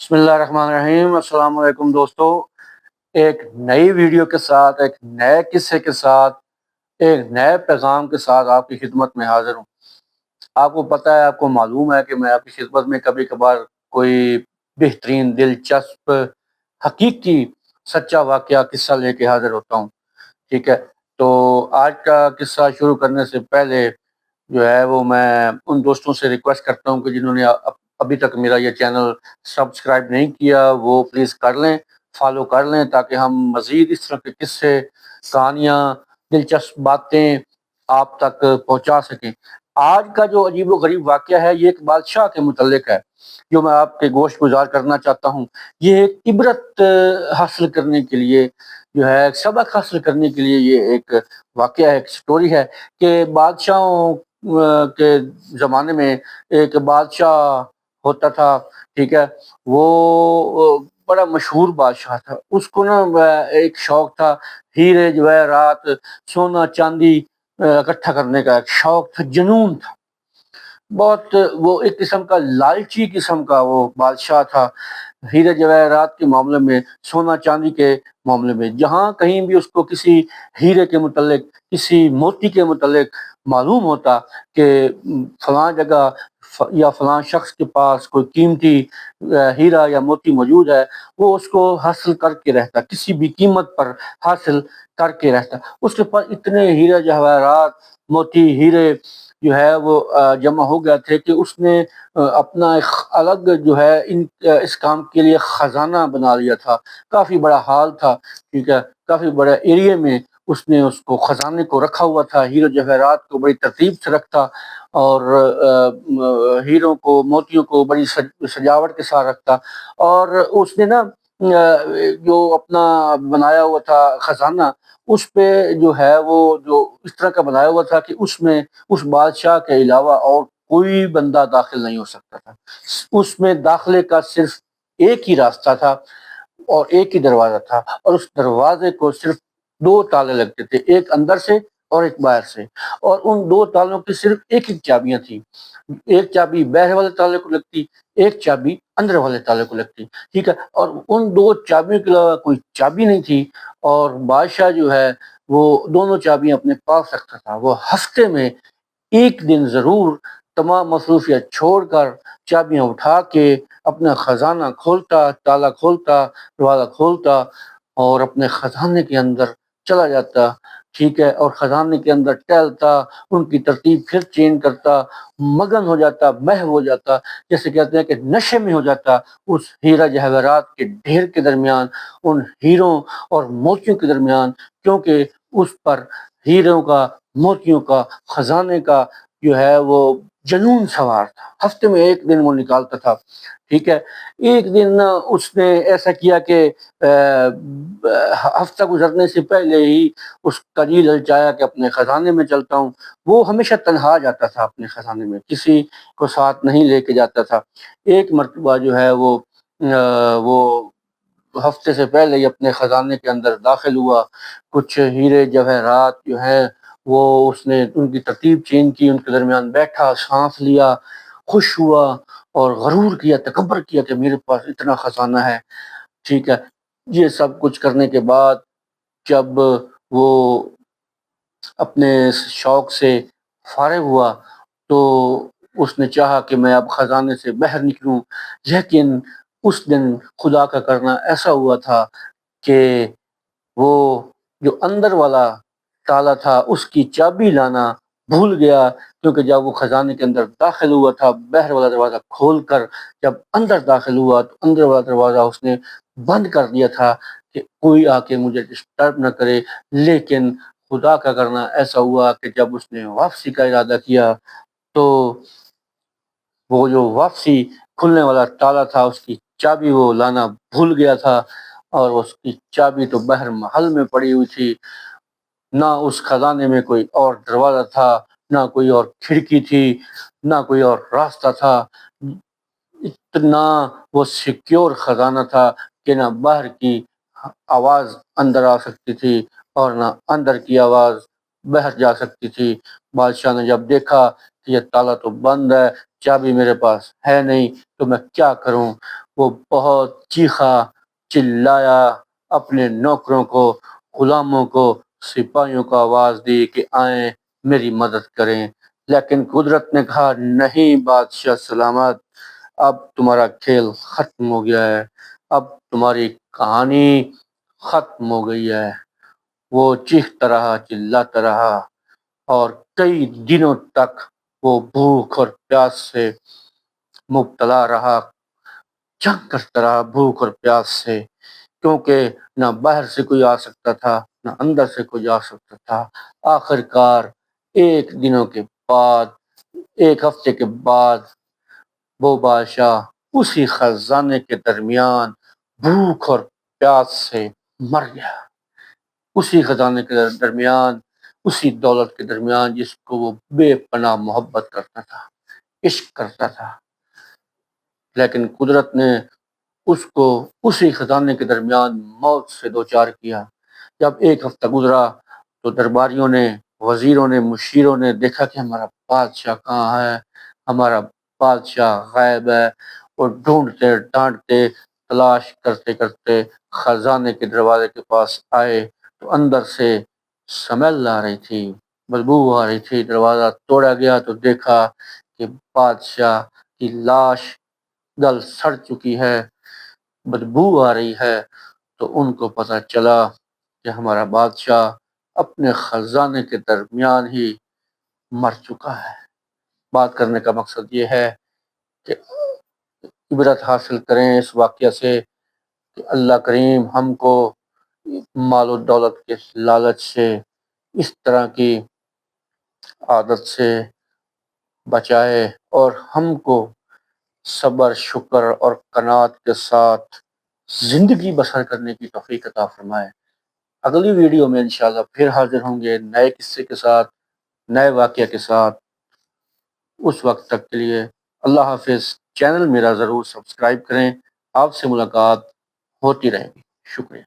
بسم اللہ الرحمن الرحیم۔ السلام علیکم دوستو، ایک نئی ویڈیو کے ساتھ، ایک نئے قصے کے ساتھ، ایک نئے پیغام کے ساتھ آپ کی خدمت میں حاضر ہوں۔ آپ کو پتہ ہے، آپ کو معلوم ہے کہ میں آپ کی خدمت میں کبھی کبھار کوئی بہترین، دلچسپ، حقیقی، سچا واقعہ قصہ لے کے حاضر ہوتا ہوں، ٹھیک ہے؟ تو آج کا قصہ شروع کرنے سے پہلے جو ہے وہ میں ان دوستوں سے ریکویسٹ کرتا ہوں کہ جنہوں نے ابھی تک میرا یہ چینل سبسکرائب نہیں کیا، وہ پلیز کر لیں، فالو کر لیں، تاکہ ہم مزید اس طرح کے قصے، کہانیاں، دلچسپ باتیں آپ تک پہنچا سکیں۔ آج کا جو عجیب و غریب واقعہ ہے، یہ ایک بادشاہ کے متعلق ہے جو میں آپ کے گوش گزار کرنا چاہتا ہوں۔ یہ ایک عبرت حاصل کرنے کے لیے جو ہے، ایک سبق حاصل کرنے کے لیے یہ ایک واقعہ ہے، ایک سٹوری ہے کہ بادشاہوں کے زمانے میں ایک بادشاہ ہوتا تھا، ٹھیک ہے؟ وہ بڑا مشہور بادشاہ تھا۔ اس کو نا ایک شوق تھا، ہیرے جواہرات، سونا چاندی اکٹھا کرنے کا ایک شوق تھا، جنون تھا بہت۔ وہ ایک قسم کا لالچی قسم کا وہ بادشاہ تھا، ہیرے جواہرات کے معاملے میں، سونا چاندی کے معاملے میں۔ جہاں کہیں بھی اس کو کسی ہیرے کے متعلق، کسی موتی کے متعلق معلوم ہوتا کہ فلاں جگہ یا فلاں شخص کے پاس کوئی قیمتی ہیرا یا موتی موجود ہے، وہ اس کو حاصل کر کے رہتا، کسی بھی قیمت پر حاصل کر کے رہتا۔ اس کے پاس اتنے ہیرے جواہرات، موتی، ہیرے جو ہے وہ جمع ہو گئے تھے کہ اس نے اپنا ایک الگ جو ہے اس کام کے لیے خزانہ بنا لیا تھا۔ کافی بڑا ہال تھا، ٹھیک ہے؟ کافی بڑا ایریے میں اس نے اس کو خزانے کو رکھا ہوا تھا، ہیرے جواہرات کو بڑی ترتیب سے رکھتا، اور ہیروں کو، موتیوں کو بڑی سجاوٹ کے ساتھ رکھتا۔ اور اس نے نا جو اپنا بنایا ہوا تھا خزانہ، اس پہ جو ہے وہ جو اس طرح کا بنایا ہوا تھا کہ اس میں اس بادشاہ کے علاوہ اور کوئی بندہ داخل نہیں ہو سکتا تھا۔ اس میں داخلے کا صرف ایک ہی راستہ تھا اور ایک ہی دروازہ تھا، اور اس دروازے کو صرف دو تالے لگتے تھے، ایک اندر سے اور ایک باہر سے، اور ان دو تالوں کی صرف ایک ایک چابیاں تھیں۔ ایک چابی باہر والے تالے کو لگتی، ایک چابی اندر والے تالے کو لگتی، ٹھیک ہے؟ اور ان دو چابیوں کے علاوہ کوئی چابی نہیں تھی، اور بادشاہ جو ہے وہ دونوں چابیاں اپنے پاس رکھتا تھا۔ وہ ہفتے میں ایک دن ضرور تمام مصروفیت چھوڑ کر چابیاں اٹھا کے اپنا خزانہ کھولتا، تالا کھولتا، دروازہ کھولتا، اور اپنے خزانے کے اندر چلا جاتا، ٹھیک ہے؟ اور خزانے کے اندر ٹہلتا، ان کی ترتیب پھر چینج کرتا، مگن ہو جاتا، محو ہو جاتا، جیسے کہتے ہیں کہ نشے میں ہو جاتا اس ہیرا جواہرات کے ڈھیر کے درمیان، ان ہیروں اور موتیوں کے درمیان، کیونکہ اس پر ہیروں کا، موتیوں کا، خزانے کا جو ہے وہ جنون سوار تھا۔ ہفتے میں ایک دن وہ نکالتا تھا، ٹھیک ہے؟ ایک دن اس نے ایسا کیا کہ ہفتہ گزرنے سے پہلے ہی اس کا جی للچایا کہ اپنے خزانے میں چلتا ہوں۔ وہ ہمیشہ تنہا جاتا تھا اپنے خزانے میں، کسی کو ساتھ نہیں لے کے جاتا تھا۔ ایک مرتبہ جو ہے وہ ہفتے سے پہلے ہی اپنے خزانے کے اندر داخل ہوا، کچھ ہیرے جواہرات جو ہیں وہ اس نے ان کی ترتیب چینج کی، ان کے درمیان بیٹھا، سانس لیا، خوش ہوا اور غرور کیا، تکبر کیا کہ میرے پاس اتنا خزانہ ہے، ٹھیک ہے؟ یہ سب کچھ کرنے کے بعد جب وہ اپنے شوق سے فارغ ہوا تو اس نے چاہا کہ میں اب خزانے سے باہر نکلوں، لیکن اس دن خدا کا کرنا ایسا ہوا تھا کہ وہ جو اندر والا تالا تھا اس کی چابی لانا بھول گیا، کیونکہ جب وہ خزانے کے اندر داخل ہوا تھا، باہر والا دروازہ کھول کر جب اندر داخل ہوا تو اندر والا دروازہ اس نے بند کر دیا تھا کہ کوئی آ کے مجھے ڈسٹرب نہ کرے۔ لیکن خدا کا کرنا ایسا ہوا کہ جب اس نے واپسی کا ارادہ کیا تو وہ جو واپسی کھلنے والا تالا تھا، اس کی چابی وہ لانا بھول گیا تھا، اور اس کی چابی تو باہر محل میں پڑی ہوئی تھی۔ نہ اس خزانے میں کوئی اور دروازہ تھا، نہ کوئی اور کھڑکی تھی، نہ کوئی اور راستہ تھا۔ اتنا وہ سیکیور خزانہ تھا کہ نہ باہر کی آواز اندر آ سکتی تھی اور نہ اندر کی آواز باہر جا سکتی تھی۔ بادشاہ نے جب دیکھا کہ یہ تالا تو بند ہے، چابی میرے پاس ہے نہیں تو میں کیا کروں۔ وہ بہت چیخا چلایا، اپنے نوکروں کو، غلاموں کو، سپاہیوں کو آواز دی کہ آئیں میری مدد کریں، لیکن قدرت نے کہا نہیں بادشاہ سلامت، اب تمہارا کھیل ختم ہو گیا ہے، اب تمہاری کہانی ختم ہو گئی ہے۔ وہ چیختا رہا، چلاتا رہا، اور کئی دنوں تک وہ بھوک اور پیاس سے مبتلا رہا، جنگ کرتا رہا بھوک اور پیاس سے، کیونکہ نہ باہر سے کوئی آ سکتا تھا نہ اندر سے کوئی آ سکتا تھا۔ آخر کار ایک ہفتے کے بعد وہ بادشاہ اسی خزانے کے درمیان بھوک اور پیاس سے مر گیا، اسی خزانے کے درمیان، اسی دولت کے درمیان جس کو وہ بے پناہ محبت کرتا تھا، عشق کرتا تھا، لیکن قدرت نے اس کو اسی خزانے کے درمیان موت سے دوچار کیا۔ جب ایک ہفتہ گزرا تو درباریوں نے، وزیروں نے، مشیروں نے دیکھا کہ ہمارا بادشاہ کہاں ہے، ہمارا بادشاہ غائب ہے، اور ڈھونڈتے ڈانٹتے تلاش کرتے کرتے خزانے کے دروازے کے پاس آئے تو اندر سے سمیل آ رہی تھی، بدبو آ رہی تھی۔ دروازہ توڑا گیا تو دیکھا کہ بادشاہ کی لاش گل سڑ چکی ہے، بدبو آ رہی ہے۔ تو ان کو پتہ چلا کہ ہمارا بادشاہ اپنے خزانے کے درمیان ہی مر چکا ہے۔ بات کرنے کا مقصد یہ ہے کہ عبرت حاصل کریں اس واقعہ سے کہ اللہ کریم ہم کو مال و دولت کے لالچ سے، اس طرح کی عادت سے بچائے، اور ہم کو صبر، شکر اور قناعت کے ساتھ زندگی بسر کرنے کی توفیق عطا فرمائے۔ اگلی ویڈیو میں انشاءاللہ پھر حاضر ہوں گے نئے قصے کے ساتھ، نئے واقعہ کے ساتھ۔ اس وقت تک کے لیے اللہ حافظ۔ چینل میرا ضرور سبسکرائب کریں، آپ سے ملاقات ہوتی رہے گی۔ شکریہ۔